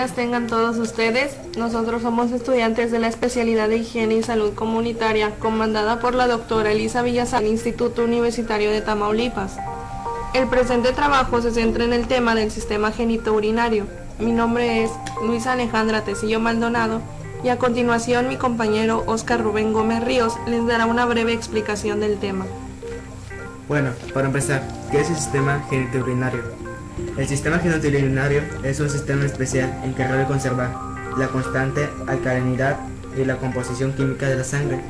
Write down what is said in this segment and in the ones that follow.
días tengan todos ustedes. Nosotros somos estudiantes de la especialidad de Higiene y Salud Comunitaria, comandada por la doctora Elisa Villasán, Instituto Universitario de Tamaulipas. El presente trabajo se centra en el tema del sistema genitourinario. Mi nombre es Luisa Alejandra Tecillo Maldonado y a continuación mi compañero Óscar Rubén Gómez Ríos les dará una breve explicación del tema. Bueno, para empezar, ¿qué es el sistema genitourinario? El sistema genitourinario es un sistema especial encargado de conservar la constante alcalinidad y la composición química de la sangre.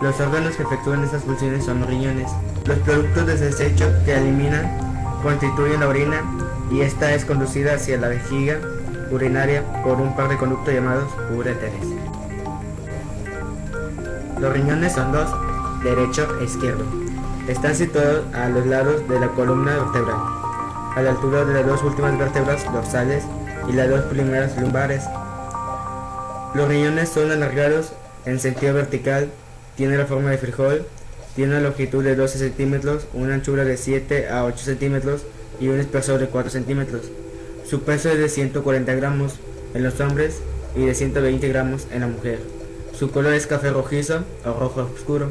Los órganos que efectúan estas funciones son los riñones. Los productos de desecho que eliminan constituyen la orina y esta es conducida hacia la vejiga urinaria por un par de conductos llamados uréteres. Los riñones son dos, derecho e izquierdo. Están situados a los lados de la columna vertebral, a la altura de las dos últimas vértebras dorsales y las dos primeras lumbares. Los riñones son alargados en sentido vertical, tienen la forma de frijol, tienen una longitud de 12 centímetros, una anchura de 7 a 8 centímetros y un espesor de 4 centímetros. Su peso es de 140 gramos en los hombres y de 120 gramos en la mujer. Su color es café rojizo o rojo oscuro.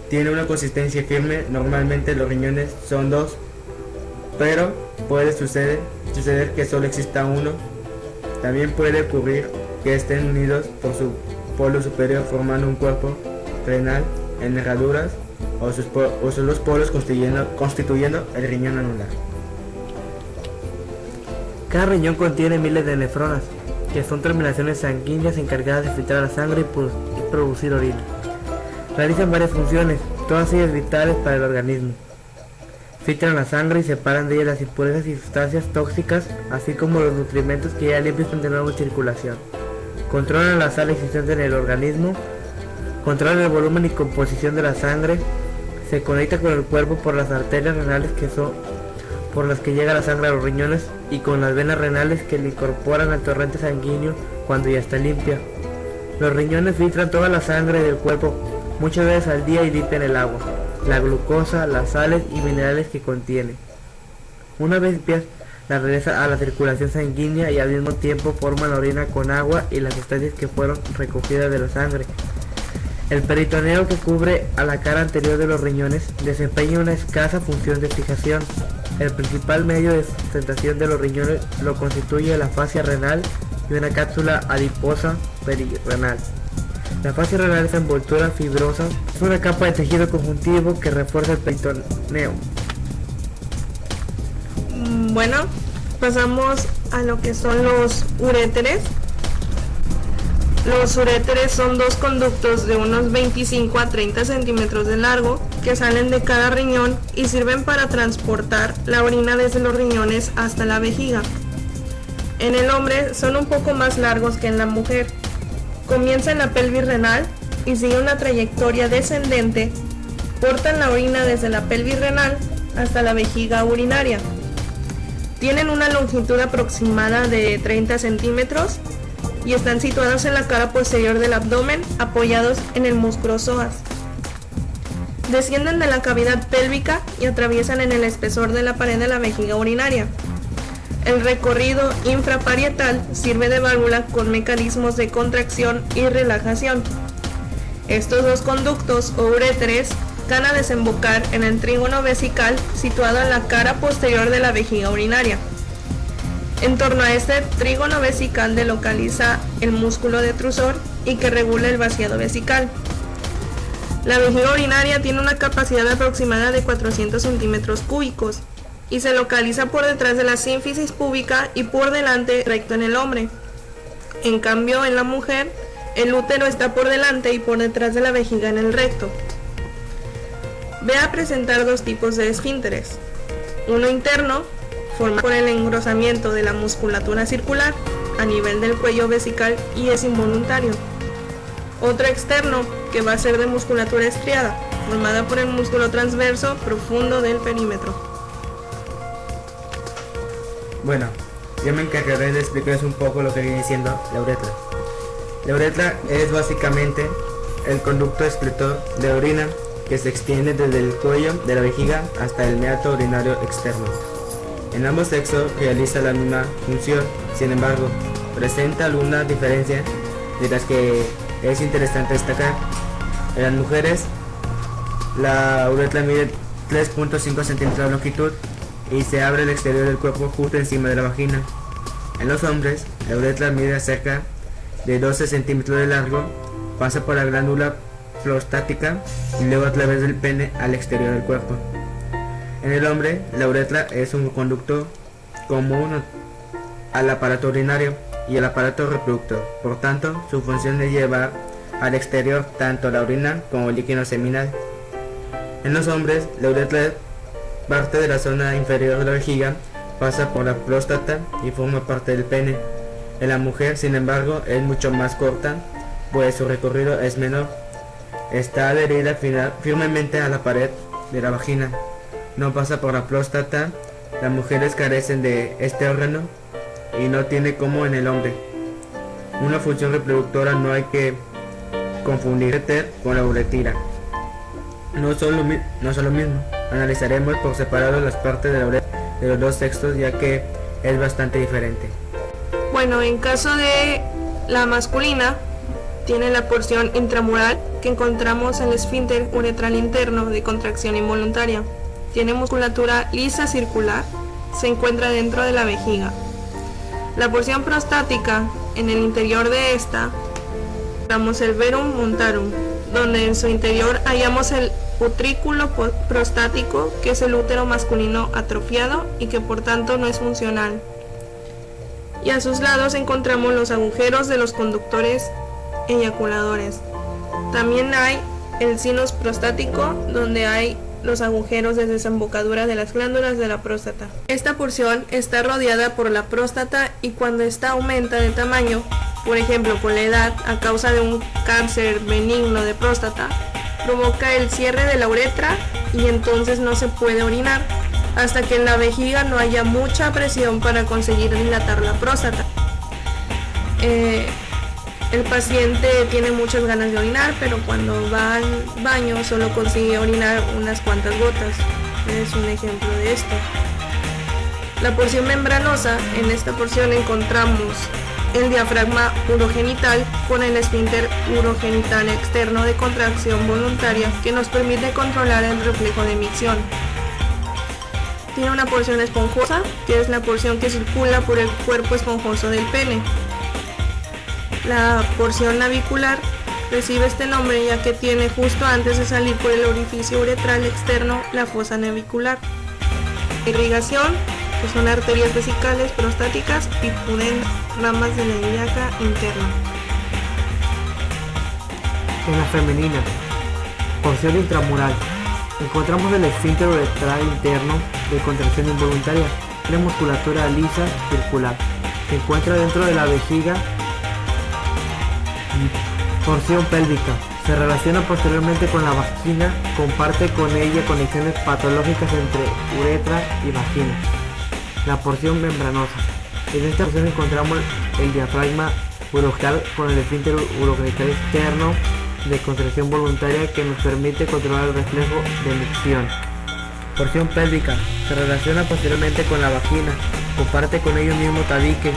Tiene una consistencia firme, normalmente los riñones son dos, pero puede suceder que solo exista uno. También puede ocurrir que estén unidos por su polo superior formando un cuerpo renal en herraduras o son los polos constituyendo el riñón anular. Cada riñón contiene miles de nefronas, que son terminaciones sanguíneas encargadas de filtrar la sangre y producir orina. Realizan varias funciones, todas ellas vitales para el organismo. Filtran la sangre y separan de ella las impurezas y sustancias tóxicas, así como los nutrimentos que ya limpios de nuevo en circulación. Controlan la sal existente en el organismo, controlan el volumen y composición de la sangre, se conecta con el cuerpo por las arterias renales que son por las que llega la sangre a los riñones y con las venas renales que le incorporan al torrente sanguíneo cuando ya está limpia. Los riñones filtran toda la sangre del cuerpo muchas veces al día y limpian el agua, la glucosa, las sales y minerales que contiene. Una vez limpias, la regresa a la circulación sanguínea y al mismo tiempo forman la orina con agua y las sustancias que fueron recogidas de la sangre. El peritoneo que cubre a la cara anterior de los riñones desempeña una escasa función de fijación. El principal medio de sustentación de los riñones lo constituye la fascia renal y una cápsula adiposa perirenal. La fascia renal es envoltura fibrosa, es una capa de tejido conjuntivo que refuerza el peritoneo. Bueno, pasamos a lo que son los uréteres. Los uréteres son dos conductos de unos 25 a 30 centímetros de largo que salen de cada riñón y sirven para transportar la orina desde los riñones hasta la vejiga. En el hombre son un poco más largos que en la mujer. Comienza en la pelvis renal y sigue una trayectoria descendente. Portan la orina desde la pelvis renal hasta la vejiga urinaria. Tienen una longitud aproximada de 30 centímetros y están situados en la cara posterior del abdomen, apoyados en el músculo psoas. Descienden de la cavidad pélvica y atraviesan en el espesor de la pared de la vejiga urinaria. El recorrido infraparietal sirve de válvula con mecanismos de contracción y relajación. Estos dos conductos o uréteres van a desembocar en el trígono vesical situado en la cara posterior de la vejiga urinaria. En torno a este trígono vesical se localiza el músculo detrusor y que regula el vaciado vesical. La vejiga urinaria tiene una capacidad aproximada de 400 centímetros cúbicos y se localiza por detrás de la sínfisis púbica y por delante recto en el hombre. En cambio, en la mujer, el útero está por delante y por detrás de la vejiga en el recto. Ve a presentar dos tipos de esfínteres. Uno interno, formado por el engrosamiento de la musculatura circular a nivel del cuello vesical y es involuntario. Otro externo, que va a ser de musculatura estriada, formada por el músculo transverso profundo del perímetro. Bueno, yo me encargaré de explicarles un poco lo que viene siendo la uretra. La uretra es básicamente el conducto excretor de orina que se extiende desde el cuello de la vejiga hasta el meato urinario externo. En ambos sexos realiza la misma función, sin embargo, presenta algunas diferencias de las que es interesante destacar. En las mujeres, la uretra mide 3.5 centímetros de longitud y se abre al exterior del cuerpo justo encima de la vagina. En los hombres, la uretra mide cerca de 12 centímetros de largo, pasa por la glándula prostática y luego a través del pene al exterior del cuerpo. En el hombre, la uretra es un conducto común al aparato urinario y al aparato reproductor. Por tanto, su función es llevar al exterior tanto la orina como el líquido seminal. En los hombres, la uretra parte de la zona inferior de la vejiga, pasa por la próstata y forma parte del pene. En la mujer, sin embargo, es mucho más corta, pues su recorrido es menor. Está adherida firmemente a la pared de la vagina. No pasa por la próstata. Las mujeres carecen de este órgano y no tiene como en el hombre una función reproductora. No hay que confundir con la uretra. No son lo mismo. Analizaremos por separado las partes de la uretra de los dos sexos, ya que es bastante diferente. Bueno, en caso de la masculina, tiene la porción intramural que encontramos en el esfínter uretral interno de contracción involuntaria. Tiene musculatura lisa circular, se encuentra dentro de la vejiga. La porción prostática, en el interior de esta, encontramos el verum montarum, donde en su interior hallamos el utrículo prostático, que es el útero masculino atrofiado y que por tanto no es funcional. Y a sus lados encontramos los agujeros de los conductores eyaculadores. También hay el sinus prostático, donde hay los agujeros de desembocadura de las glándulas de la próstata. Esta porción está rodeada por la próstata y cuando ésta aumenta de tamaño, por ejemplo con la edad, a causa de un cáncer benigno de próstata, provoca el cierre de la uretra y entonces no se puede orinar hasta que en la vejiga no haya mucha presión para conseguir dilatar la próstata. El paciente tiene muchas ganas de orinar, pero cuando va al baño solo consigue orinar unas cuantas gotas. Es un ejemplo de esto. La porción membranosa, en esta porción encontramos el diafragma urogenital con el esfínter urogenital externo de contracción voluntaria que nos permite controlar el reflejo de micción. Tiene una porción esponjosa, que es la porción que circula por el cuerpo esponjoso del pene. La porción navicular recibe este nombre ya que tiene justo antes de salir por el orificio uretral externo la fosa navicular. Irrigación, que son arterias vesicales prostáticas y pudentes, ramas de la ilíaca interna. En la femenina, porción intramural, encontramos el esfínter uretral interno de contracción involuntaria, una musculatura lisa circular, se encuentra dentro de la vejiga. Porción pélvica, se relaciona posteriormente con la vagina, comparte con ella conexiones patológicas entre uretra y vagina. La porción membranosa, en esta porción encontramos el diafragma urogenital con el esfínter urogenital externo de contracción voluntaria que nos permite controlar el reflejo de micción. Porción pélvica, se relaciona posteriormente con la vagina, comparte con ello mismo tabique,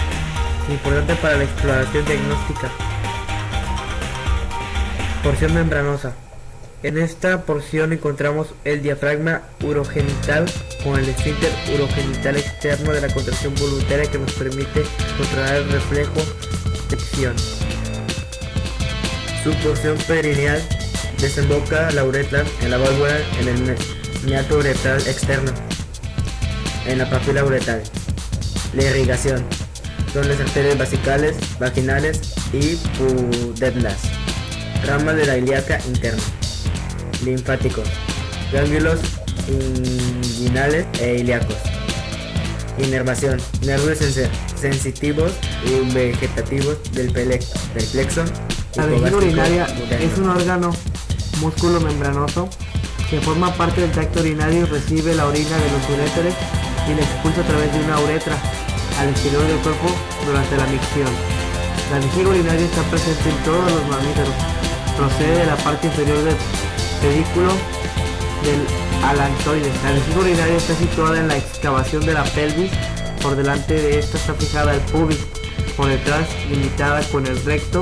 importante para la exploración diagnóstica. Porción membranosa. En esta porción encontramos el diafragma urogenital con el esfínter urogenital externo de la contracción voluntaria que nos permite controlar el reflejo de micción. Su porción perineal desemboca la uretra en la válvula en el meato uretral externo, en la papila uretral. La irrigación son las arterias vesicales, vaginales y pudendales. Ramas de la ilíaca interna. Linfáticos, ganglios inguinales e ilíacos. Inervación, nervios sensitivos y vegetativos del plexo. La vejiga urinaria es un órgano músculo membranoso que forma parte del tracto urinario y recibe la orina de los uréteres y la expulsa a través de una uretra al exterior del cuerpo durante la micción. La vejiga urinaria está presente en todos los mamíferos. Procede de la parte inferior del pedículo del alantoide. La vejiga urinaria está situada en la excavación de la pelvis. Por delante de esta está fijada el pubis. por detrás limitada con el recto,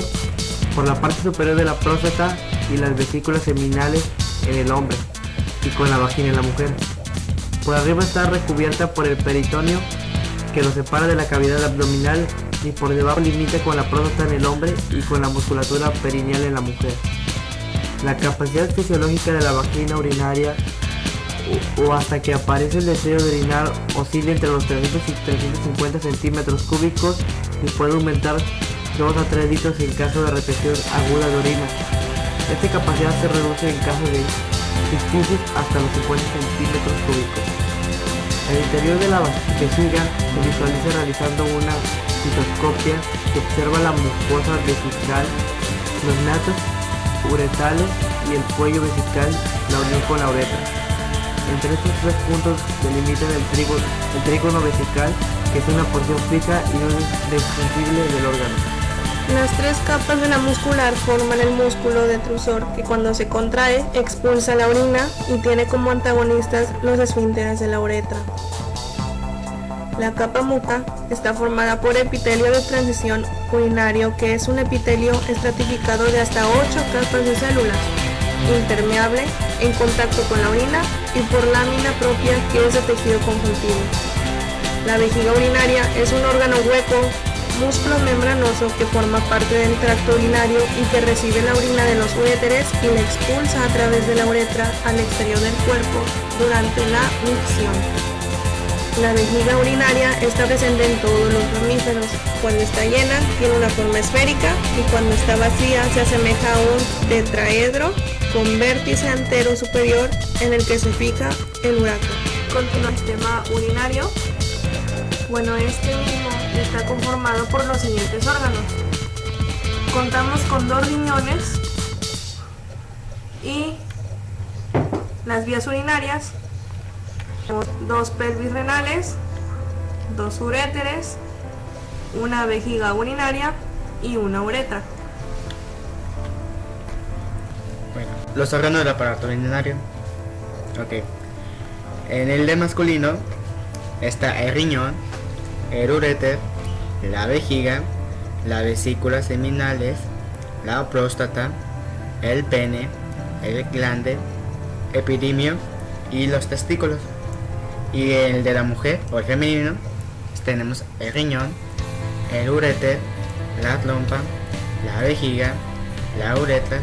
por la parte superior de la próstata y las vesículas seminales en el hombre y con la vagina en la mujer. Por arriba está recubierta por el peritoneo que lo separa de la cavidad abdominal y por debajo limita con la próstata en el hombre y con la musculatura perineal en la mujer. La capacidad fisiológica de la vagina urinaria o hasta que aparece el deseo de orinar oscila entre los 300 y 350 centímetros cúbicos y puede aumentar 2 a 3 litros en caso de retención aguda de orina. Esta capacidad se reduce en caso de cistitis hasta los 50 centímetros cúbicos. El interior de la vejiga se visualiza realizando una citoscopia que observa la mucosa vesical, los natos uretales y el cuello vesical, la unión con la uretra. Entre estos 3 puntos delimitan el trígono vesical, que es una porción fija y no desprendible del órgano. Las 3 capas de la muscular forman el músculo detrusor, que cuando se contrae expulsa la orina y tiene como antagonistas los esfínteres de la uretra. La capa muca está formada por epitelio de transición urinario, que es un epitelio estratificado de hasta 8 capas de células, impermeable en contacto con la orina y por lámina propia, que es de tejido conjuntivo. La vejiga urinaria es un órgano hueco, músculo membranoso que forma parte del tracto urinario y que recibe la orina de los uréteres y la expulsa a través de la uretra al exterior del cuerpo durante la micción. La vejiga urinaria está presente en todos los mamíferos. Cuando está llena tiene una forma esférica y cuando está vacía se asemeja a un tetraedro con vértice antero superior en el que se fija el uretra. Continúa el sistema urinario. Bueno, este mismo está conformado por los siguientes órganos. Contamos con 2 riñones y las vías urinarias, 2 pelvis renales, 2 uréteres, una vejiga urinaria y una uretra. Bueno, los órganos del aparato urinario. Ok. En el de masculino está el riñón, el uréter, la vejiga, las vesículas seminales, la próstata, el pene, el glande, epidimio y los testículos. Y el de la mujer o el femenino tenemos el riñón, el uréter, la trompa, la vejiga, la uretra,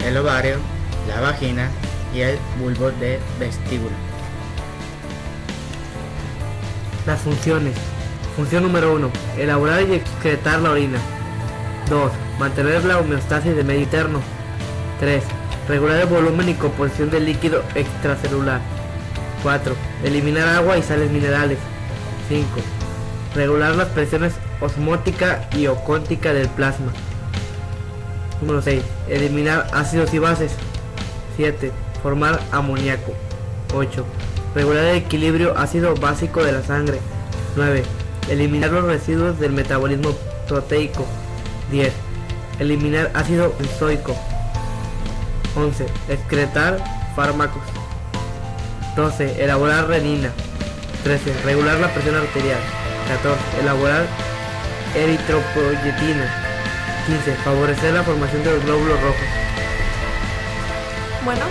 el ovario, la vagina y el bulbo de vestíbulo. Las funciones. Función número 1. Elaborar y excretar la orina. 2. Mantener la homeostasis de medio interno. 3. Regular el volumen y composición del líquido extracelular. 4. Eliminar agua y sales minerales. 5. Regular las presiones osmótica y ocóntica del plasma. Número 6. Eliminar ácidos y bases. 7. Formar amoníaco. 8. Regular el equilibrio ácido-básico de la sangre. 9. Eliminar los residuos del metabolismo proteico. 10. Eliminar ácido benzoico. 11. Excretar fármacos. 12. Elaborar renina. 13. Regular la presión arterial. 14. Elaborar eritropoyetina. 15. Favorecer la formación de los glóbulos rojos. Bueno,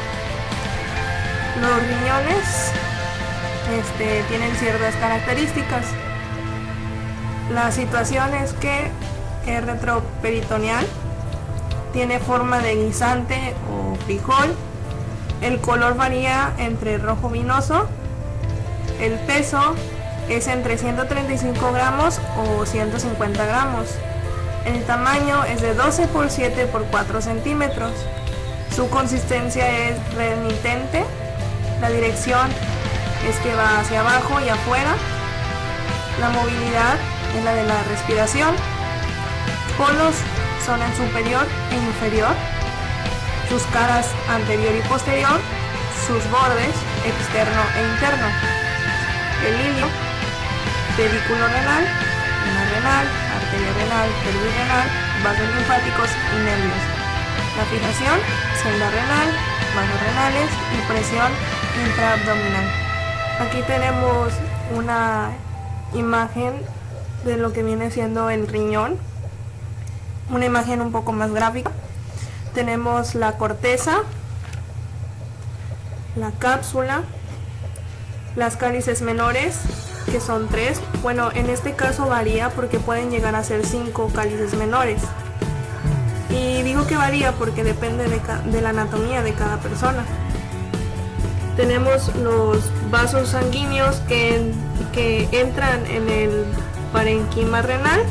los riñones tienen ciertas características. La situación es que el retroperitoneal tiene forma de guisante o frijol. El color varía entre rojo vinoso. El peso es entre 135 gramos o 150 gramos. El tamaño es de 12 por 7 por 4 centímetros. Su consistencia es remitente. La dirección es que va hacia abajo y afuera. La movilidad es la de la respiración. Polos son el superior e inferior. Sus caras anterior y posterior. Sus bordes externo e interno. El hilio, pedículo renal, vena renal, arteria renal, pelvis renal, vasos linfáticos y nervios. La fijación, senda renal, vasos renales y presión intraabdominal. Aquí tenemos una imagen de lo que viene siendo el riñón. Una imagen un poco más gráfica. Tenemos la corteza, la cápsula, las cálices menores, que son 3. Bueno, en este caso varía porque pueden llegar a ser 5 cálices menores. Y digo que varía porque depende de la anatomía de cada persona. Tenemos los vasos sanguíneos que entran en el parénquima renal.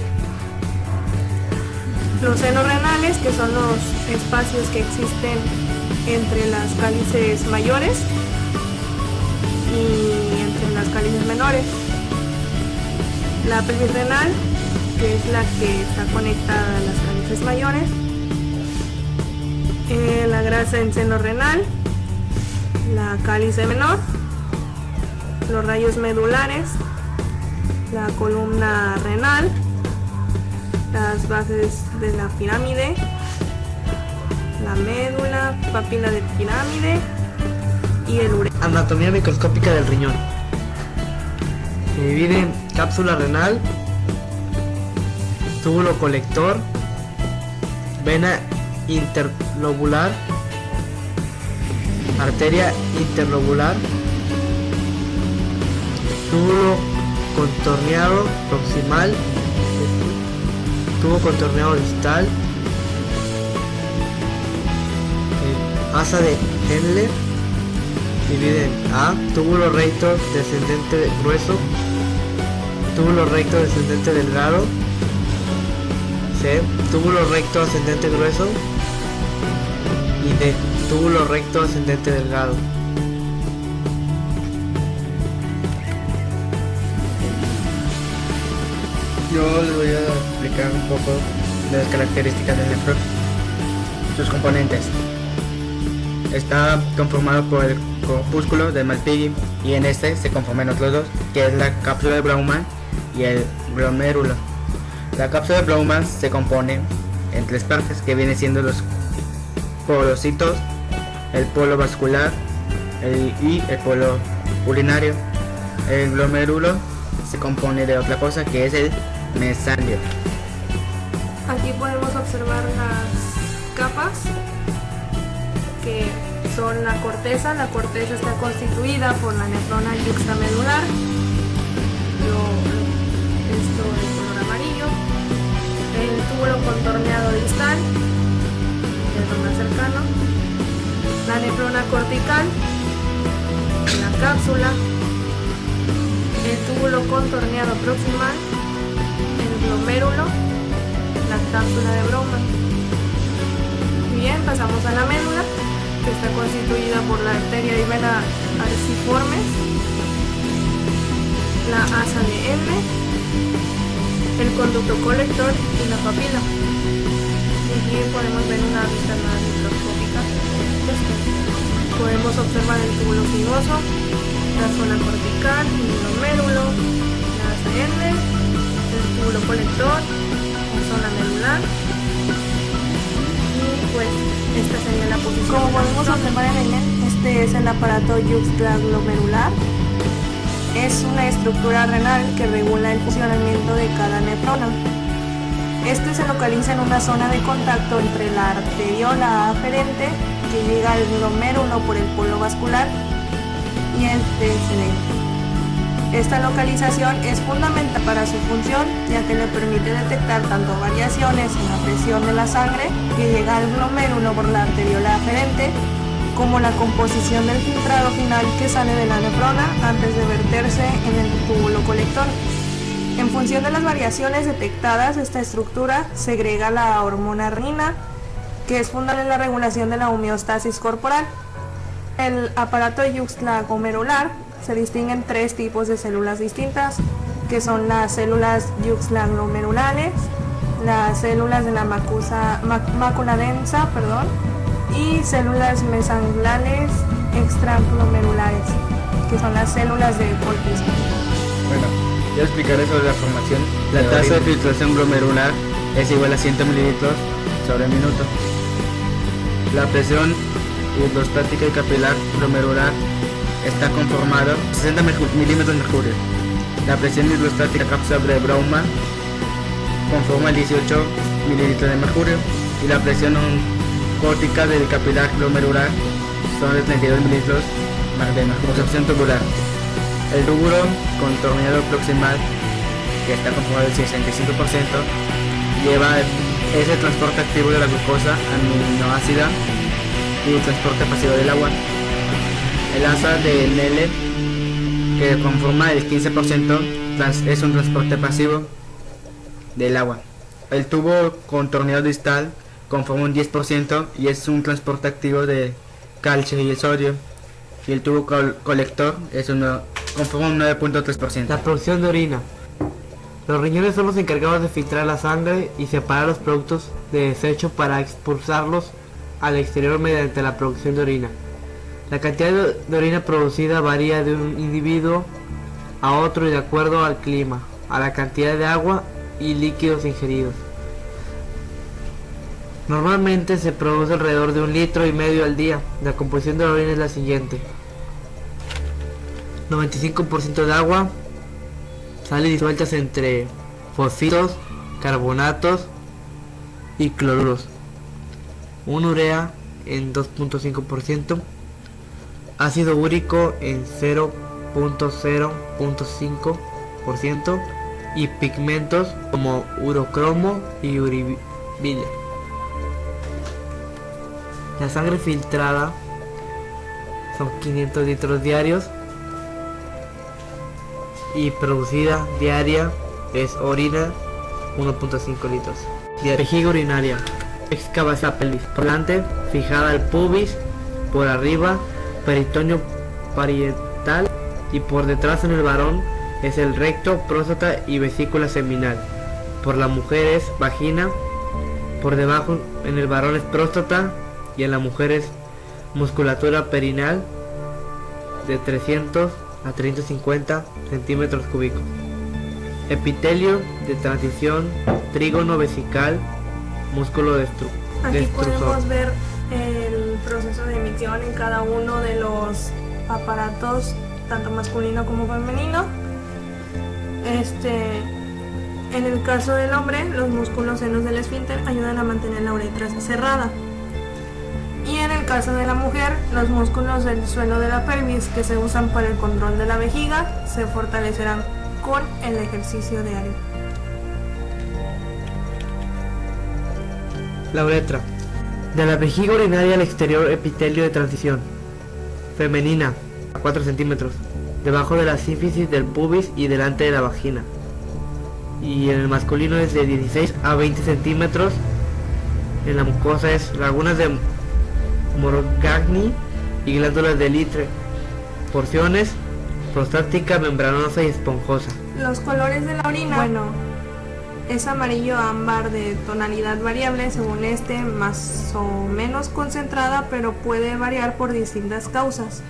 Los senos renales, que son los espacios que existen entre las cálices mayores y entre las cálices menores. La pelvis renal, que es la que está conectada a las cálices mayores. La grasa en seno renal, la cálice menor, los rayos medulares, la columna renal, las bases de la pirámide, la médula, papila de pirámide y el uréter. Anatomía microscópica del riñón. Se divide en cápsula renal, túbulo colector, vena interlobular, arteria interlobular, túbulo contorneado proximal, tubo contorneado distal, asa de Henle. Divide en A, túbulo recto descendente grueso, túbulo recto descendente delgado, C, túbulo recto ascendente grueso, y D, túbulo recto ascendente delgado. Yo les voy a explicar un poco de las características del nefrón. Sus componentes. Está conformado por el corpúsculo de Malpighi y en este se conforman otros dos, que es la cápsula de Bowman y el glomérulo. La cápsula de Bowman se compone en 3 partes, que vienen siendo los porocitos, el polo vascular y el polo urinario. El glomérulo se compone de otra cosa, que es el mesandio. Aquí podemos observar las capas, que son la corteza. La corteza está constituida por la nefrona yuxtamedular, esto de color amarillo, el túbulo contorneado distal, que es lo más cercano, la nefrona cortical, la cápsula, el túbulo contorneado proximal, el glomérulo, la cápsula de Bowman. Bien, pasamos a la médula, que está constituida por la arteria y vena arciformes, la asa de Henle, el conducto colector y la papila. Y aquí podemos ver una vista más microscópica. Podemos observar el túbulo sinuoso, la zona cortical, el glomérulo, la asa de Henle, el túbulo colector, la zona medular. Pues esta sería la posición. Como podemos observar en el este es el aparato yuxtaglomerular. Es una estructura renal que regula el funcionamiento de cada nefrona. Este se localiza en una zona de contacto entre la arteriola aferente, que llega al glomérulo por el polo vascular, y el descendente. Esta localización es fundamental para su función, ya que le permite detectar tanto variaciones en la presión de la sangre que llega al glomérulo por la arteriola aferente, como la composición del filtrado final que sale de la nefrona antes de verterse en el túbulo colector. En función de las variaciones detectadas, esta estructura segrega la hormona renina, que es fundamental en la regulación de la homeostasis corporal. El aparato yuxtaglomerular se distinguen 3 tipos de células distintas, que son las células yuxtaglomerulares, las células de la mácula densa, y células mesangiales extraglomerulares, que son las células de Purkinje. Bueno, yo explicaré sobre la formación. La tasa de filtración glomerular es igual a 100 mililitros sobre minuto. La presión hidrostática y capilar glomerular está conformado 60 milímetros de mercurio. La presión hidrostática cápsula de Brougham conforma 18 mililitros de mercurio y la presión oncótica del capilar glomerular son de 32 mililitros de concepción tubular. El rubro contorneado proximal, que está conformado del 65%, lleva ese transporte activo de la glucosa aminoácida y el transporte pasivo del agua. El asa de Nele, que conforma el 15%, es un transporte pasivo del agua. El tubo contorneado distal conforma un 10% y es un transporte activo de calcio y el sodio. Y el tubo colector conforma un 9.3%. La producción de orina. Los riñones son los encargados de filtrar la sangre y separar los productos de desecho para expulsarlos al exterior mediante la producción de orina. La cantidad de orina producida varía de un individuo a otro y de acuerdo al clima, a la cantidad de agua y líquidos ingeridos. Normalmente se produce alrededor de 1,5 litros al día. La composición de la orina es la siguiente: 95% de agua, sales disueltas entre fosfitos, carbonatos y cloruros, un urea en 2.5%, ácido úrico en 0.5% y pigmentos como urocromo y uribilia. La sangre filtrada son 500 litros diarios y producida diaria es orina 1.5 litros. Vejiga urinaria. Excavación pelvis. Por delante, fijada al pubis, por arriba, peritoneo parietal y por detrás en el varón es el recto, próstata y vesícula seminal. Por la mujer es vagina, por debajo en el varón es próstata y en la mujer es musculatura perineal de 300 a 350 centímetros cúbicos. Epitelio de transición, trígono vesical, músculo Aquí destrusor. podemos ver el proceso de emisión en cada uno de los aparatos, tanto masculino como femenino. En el caso del hombre, los músculos senos del esfínter ayudan a mantener la uretra cerrada. Y en el caso de la mujer, los músculos del suelo de la pelvis que se usan para el control de la vejiga se fortalecerán con el ejercicio diario. La uretra. De la vejiga urinaria al exterior, epitelio de transición. Femenina, a 4 centímetros. Debajo de la sínfisis del pubis y delante de la vagina. Y en el masculino es de 16 a 20 centímetros. En la mucosa es lagunas de Morgagni y glándulas de Litre. Porciones prostática, membranosa y esponjosa. Los colores de la orina, es amarillo ámbar de tonalidad variable según más o menos concentrada, pero puede variar por distintas causas.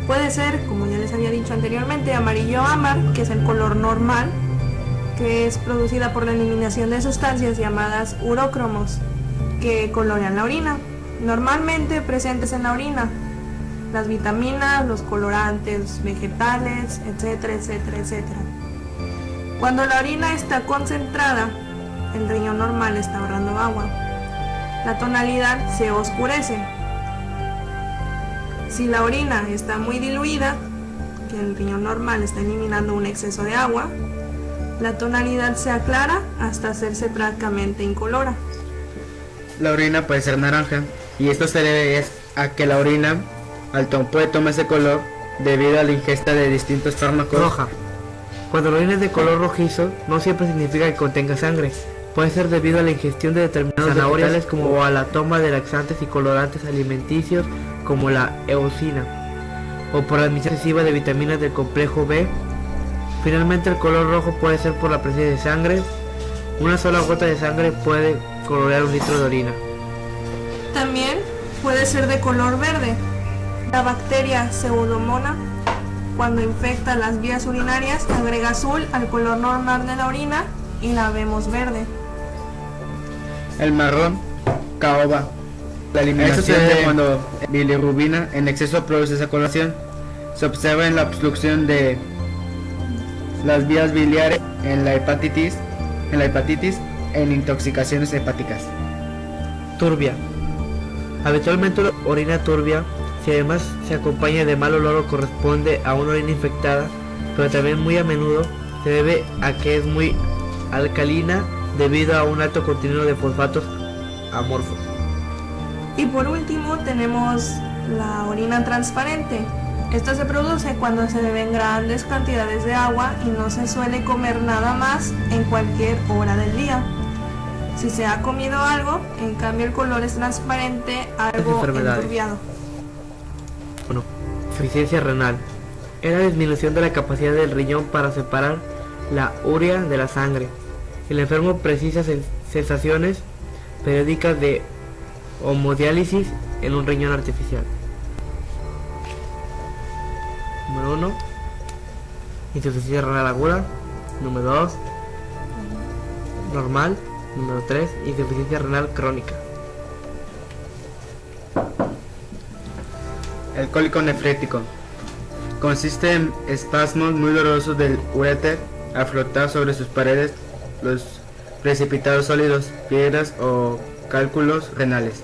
Puede ser, como ya les había dicho anteriormente, amarillo ámbar, que es el color normal, que es producida por la eliminación de sustancias llamadas urócromos, que colorean la orina, normalmente presentes en la orina, las vitaminas, los colorantes vegetales, etcétera, etcétera, etcétera. Cuando la orina está concentrada, el riñón normal está ahorrando agua. La tonalidad se oscurece. Si la orina está muy diluida, que el riñón normal está eliminando un exceso de agua, la tonalidad se aclara hasta hacerse prácticamente incolora. La orina puede ser naranja y esto se debe a que la orina puede tomar ese color debido a la ingesta de distintos fármacos. Roja. Cuando la orina es de color rojizo, no siempre significa que contenga sangre. Puede ser debido a la ingestión de determinados vegetales o a la toma de laxantes y colorantes alimenticios como la eosina, o por la admisión excesiva de vitaminas del complejo B. Finalmente, el color rojo puede ser por la presencia de sangre. Una sola gota de sangre puede colorear 1 litro de orina. También puede ser de color verde. La bacteria Pseudomonas, cuando infecta las vías urinarias, agrega azul al color normal de la orina y la vemos verde. El marrón, caoba. La eliminación de cuando bilirrubina en exceso produce esa coloración. Se observa en la obstrucción de las vías biliares, en la hepatitis, en intoxicaciones hepáticas. Turbia. Habitualmente la orina turbia, si además se acompaña de mal olor o corresponde a una orina infectada, pero también muy a menudo se debe a que es muy alcalina debido a un alto contenido de fosfatos amorfos. Y por último tenemos la orina transparente. Esta se produce cuando se beben grandes cantidades de agua y no se suele comer nada más en cualquier hora del día. Si se ha comido algo, en cambio el color es transparente, algo enturbiado. Bueno, insuficiencia renal. Es la disminución de la capacidad del riñón para separar la urea de la sangre. El enfermo precisa sensaciones periódicas de hemodiálisis en un riñón artificial. Número 1, insuficiencia renal aguda. Número 2, normal. Número 3, insuficiencia renal crónica. El cólico nefrítico consiste en espasmos muy dolorosos del uréter al flotar sobre sus paredes los precipitados sólidos, piedras o cálculos renales,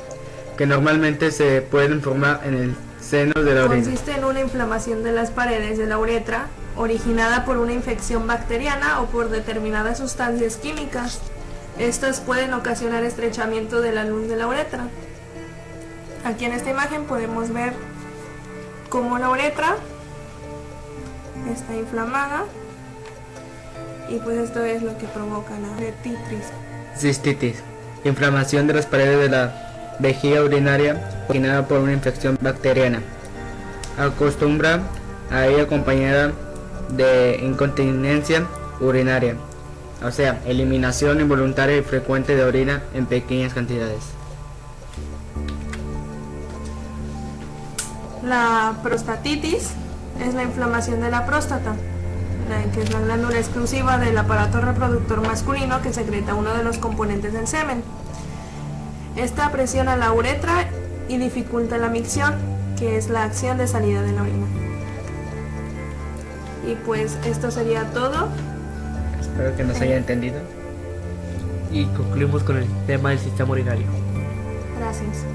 que normalmente se pueden formar en el seno de la orina. Consiste en una inflamación de las paredes de la uretra originada por una infección bacteriana o por determinadas sustancias químicas. Estas pueden ocasionar estrechamiento de la luz de la uretra. Aquí en esta imagen podemos ver cómo la uretra está inflamada y pues esto es lo que provoca la uretritis. Cistitis, inflamación de las paredes de la vejiga urinaria originada por una infección bacteriana. Acostumbra a ir acompañada de incontinencia urinaria, o sea, eliminación involuntaria y frecuente de orina en pequeñas cantidades. La prostatitis es la inflamación de la próstata, que es la glándula exclusiva del aparato reproductor masculino que secreta uno de los componentes del semen. Esta presiona la uretra y dificulta la micción, que es la acción de salida de la orina. Y pues esto sería todo. Espero que nos haya entendido. Y concluimos con el tema del sistema urinario. Gracias.